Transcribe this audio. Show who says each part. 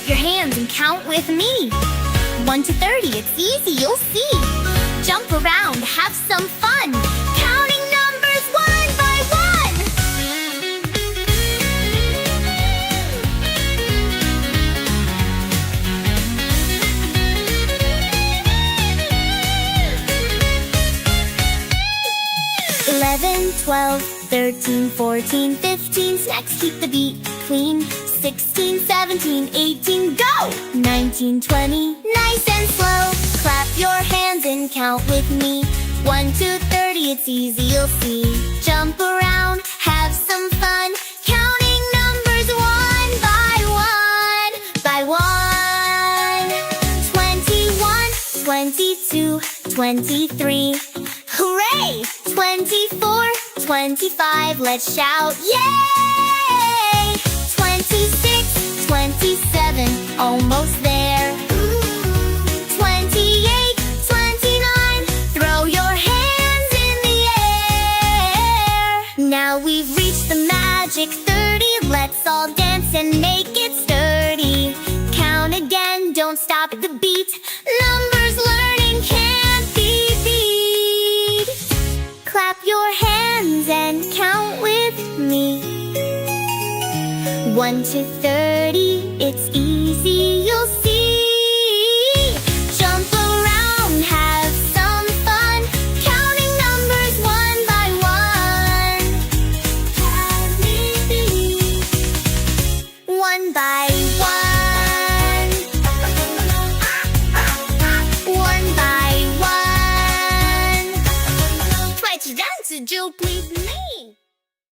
Speaker 1: your hands and count with me. 1 to 30, it's easy, you'll see. Jump around, have some fun. Counting numbers one by one. Eleven, 12, 13, 14, 15. Next, keep the beat clean. 16, 17, 18, go! 19, 20, nice and slow. Clap your hands and count with me. 1 to 30, it's easy, you'll see. Jump around, have some fun. Counting numbers one by one, by one. 21, 22, 23. Hooray! 24, 25, let's shout, yay! 26, 27, almost there. 28, 29, throw your hands in the air. Now we've reached the magic 30, let's all dance and make it sturdy. Count again, don't stop the beat. Numbers learning can't be beat. Clap your hands and count with me. 1 to 30.